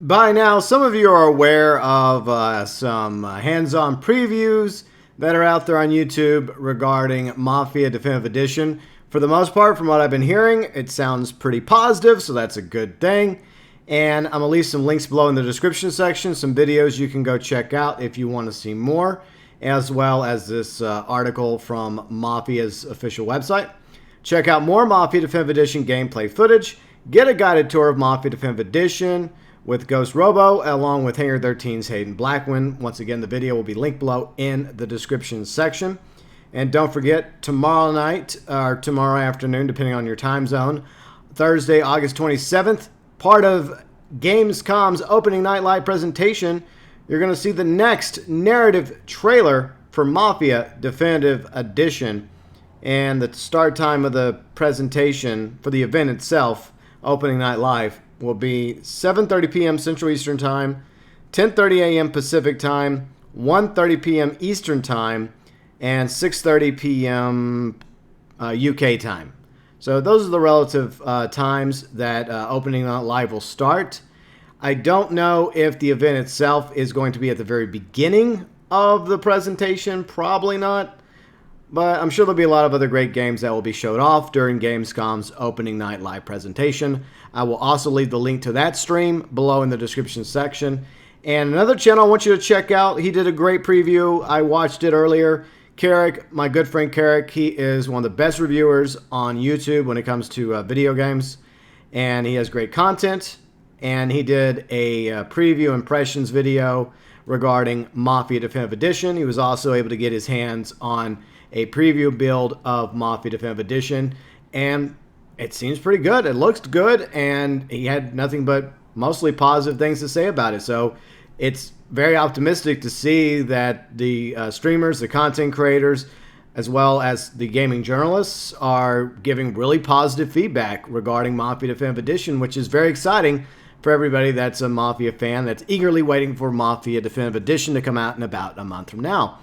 By now, some of you are aware of some hands-on previews that are out there on YouTube regarding Mafia Definitive Edition. For the most part, from what I've been hearing, it sounds pretty positive, so that's a good thing. And I'm going to leave some links below in the description section, some videos you can go check out if you want to see more, as well as this article from Mafia's official website. Check out more Mafia Definitive Edition gameplay footage. Get a guided tour of Mafia Definitive Edition with Ghost Robo, along with Hangar 13's Hayden Blackman. Once again, the video will be linked below in the description section. And don't forget, tomorrow night, or tomorrow afternoon, depending on your time zone, Thursday, August 27th, part of Gamescom's opening night live presentation, you're going to see the next narrative trailer for Mafia Definitive Edition. And the start time of the presentation for the event itself, opening night live, will be 7:30 p.m. Central Eastern Time, 10:30 a.m. Pacific Time, 1:30 p.m. Eastern Time, and 6:30 p.m. UK time. So those are the relative times that opening night live will start. I don't know if the event itself is going to be at the very beginning of the presentation. Probably not. But I'm sure there'll be a lot of other great games that will be showed off during Gamescom's opening night live presentation. I will also leave the link to that stream below in the description section. And another channel I want you to check out, he did a great preview. I watched it earlier. Carrick, my good friend Carrick, he is one of the best reviewers on YouTube when it comes to video games. And he has great content. And he did a preview impressions video regarding Mafia Definitive Edition. He was also able to get his hands on a preview build of Mafia Definitive Edition, and it seems pretty good. It looks good, and he had nothing but mostly positive things to say about it. So it's very optimistic to see that the streamers, the content creators, as well as the gaming journalists are giving really positive feedback regarding Mafia Definitive Edition, which is very exciting for everybody that's a Mafia fan that's eagerly waiting for Mafia Definitive Edition to come out in about a month from now.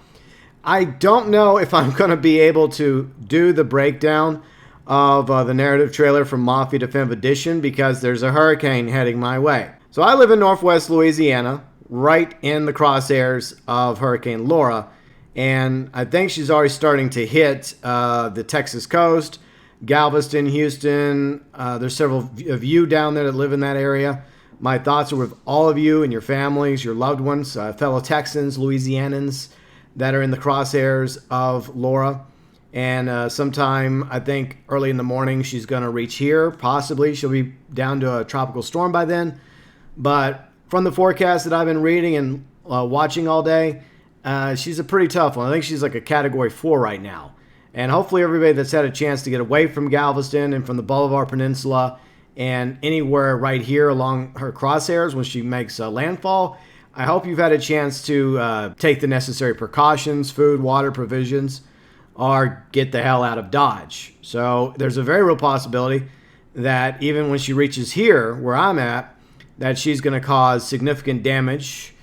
I don't know if I'm going to be able to do the breakdown of the narrative trailer from Mafia Definitive Edition because there's a hurricane heading my way. So I live in northwest Louisiana, right in the crosshairs of Hurricane Laura, and I think she's already starting to hit the Texas coast, Galveston, Houston. There's several of you down there that live in that area. My thoughts are with all of you and your families, your loved ones, fellow Texans, Louisianans, that are in the crosshairs of Laura. And sometime, I think, early in the morning, she's going to reach here. Possibly she'll be down to a tropical storm by then. But from the forecast that I've been reading and watching all day, she's a pretty tough one. I think she's like a Category 4 right now. And hopefully everybody that's had a chance to get away from Galveston and from the Bolivar Peninsula and anywhere right here along her crosshairs when she makes landfall, I hope you've had a chance to take the necessary precautions, food, water, provisions, or get the hell out of Dodge. So there's a very real possibility that even when she reaches here, where I'm at, that she's going to cause significant damage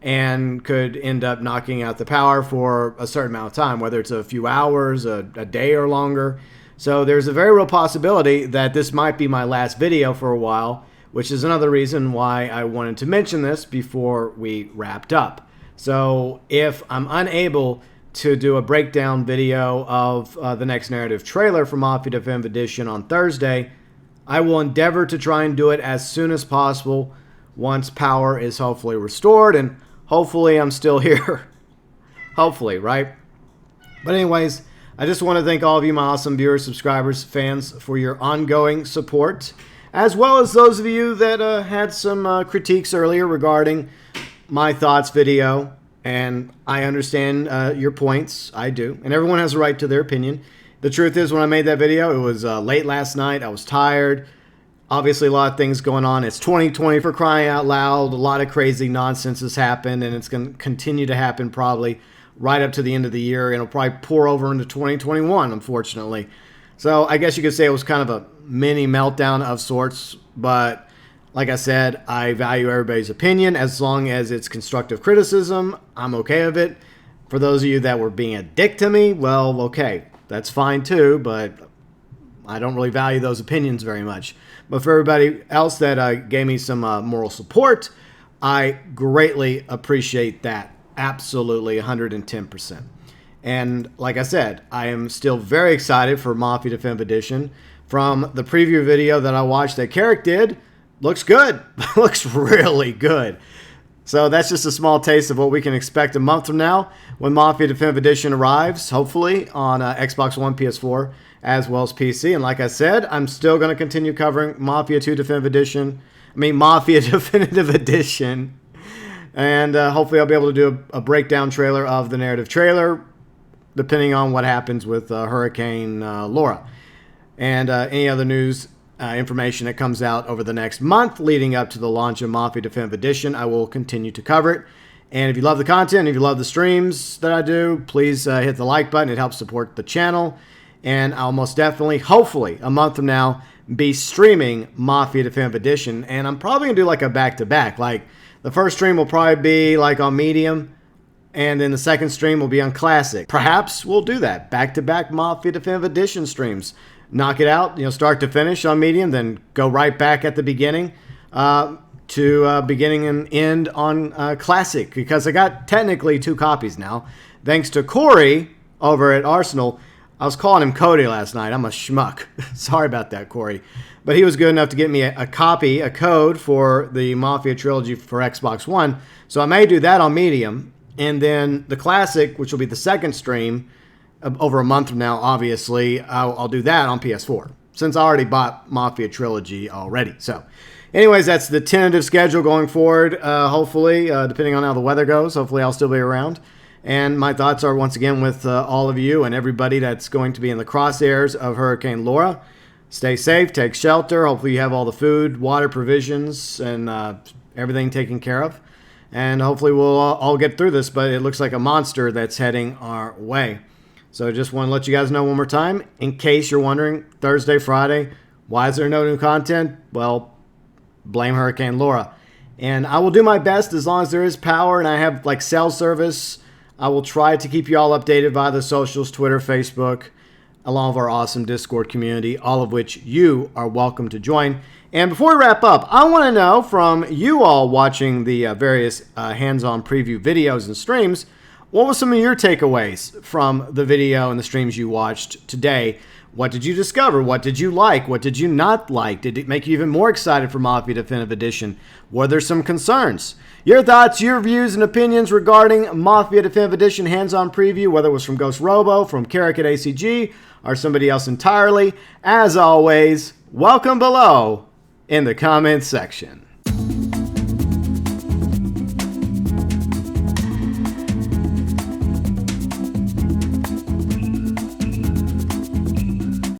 and could end up knocking out the power for a certain amount of time, whether it's a few hours, a day or longer. So there's a very real possibility that this might be my last video for a while, which is another reason why I wanted to mention this before we wrapped up. So if I'm unable to do a breakdown video of the next narrative trailer for Mafia Definitive Edition on Thursday, I will endeavor to try and do it as soon as possible once power is hopefully restored, and hopefully I'm still here. Hopefully, right? But anyways, I just want to thank all of you, my awesome viewers, subscribers, fans, for your ongoing support, as well as those of you that had some critiques earlier regarding my thoughts video. And I understand your points. I do. And everyone has a right to their opinion. The truth is, when I made that video, it was late last night. I was tired. Obviously, a lot of things going on. It's 2020, for crying out loud. A lot of crazy nonsense has happened, and it's going to continue to happen probably right up to the end of the year. And it'll probably pour over into 2021, unfortunately. So I guess you could say it was kind of a mini meltdown of sorts, but like I said, I value everybody's opinion. As long as it's constructive criticism, I'm okay with it. For those of you that were being a dick to me, well, okay, that's fine too, but I don't really value those opinions very much. But for everybody else that gave me some moral support, I greatly appreciate that. Absolutely, 110%. And like I said, I am still very excited for Mafia Definitive Edition. From the preview video that I watched that Karl did, looks good. Looks really good. So that's just a small taste of what we can expect a month from now when Mafia Definitive Edition arrives, hopefully, on Xbox One, PS4, as well as PC. And like I said, I'm still going to continue covering Mafia Definitive Edition. And hopefully I'll be able to do a breakdown trailer of the narrative trailer, depending on what happens with Hurricane Laura. And any other news information that comes out over the next month leading up to the launch of Mafia Definitive Edition, I will continue to cover it. And if you love the content, if you love the streams that I do, please hit the like button. It helps support the channel. And I'll most definitely, hopefully, a month from now, be streaming Mafia Definitive Edition. And I'm probably going to do like a back-to-back. Like, the first stream will probably be like on Medium, and then the second stream will be on Classic. Perhaps we'll do that. Back-to-back Mafia Definitive Edition streams. Knock it out, start to finish on Medium, then go right back at the beginning to beginning and end on Classic, because I got technically 2 copies now. Thanks to Corey over at Arsenal. I was calling him Cody last night. I'm a schmuck. Sorry about that, Corey. But he was good enough to get me a code for the Mafia trilogy for Xbox One. So I may do that on Medium. And then the Classic, which will be the second stream, over a month from now, obviously, I'll do that on PS4, since I already bought Mafia Trilogy already. So, anyways, that's the tentative schedule going forward, hopefully, depending on how the weather goes. Hopefully, I'll still be around. And my thoughts are, once again, with all of you and everybody that's going to be in the crosshairs of Hurricane Laura. Stay safe, take shelter. Hopefully, you have all the food, water, provisions, and everything taken care of. And hopefully, we'll all get through this, but it looks like a monster that's heading our way. So I just want to let you guys know one more time, in case you're wondering, Thursday, Friday, why is there no new content? Well, blame Hurricane Laura. And I will do my best as long as there is power and I have like cell service. I will try to keep you all updated via the socials, Twitter, Facebook, along with our awesome Discord community, all of which you are welcome to join. And before we wrap up, I want to know from you all watching the various hands-on preview videos and streams, what were some of your takeaways from the video and the streams you watched today? What did you discover? What did you like? What did you not like? Did it make you even more excited for Mafia Definitive Edition? Were there some concerns? Your thoughts, your views, and opinions regarding Mafia Definitive Edition hands-on preview, whether it was from Ghost Robo, from Karl at ACG, or somebody else entirely, as always, welcome below in the comments section.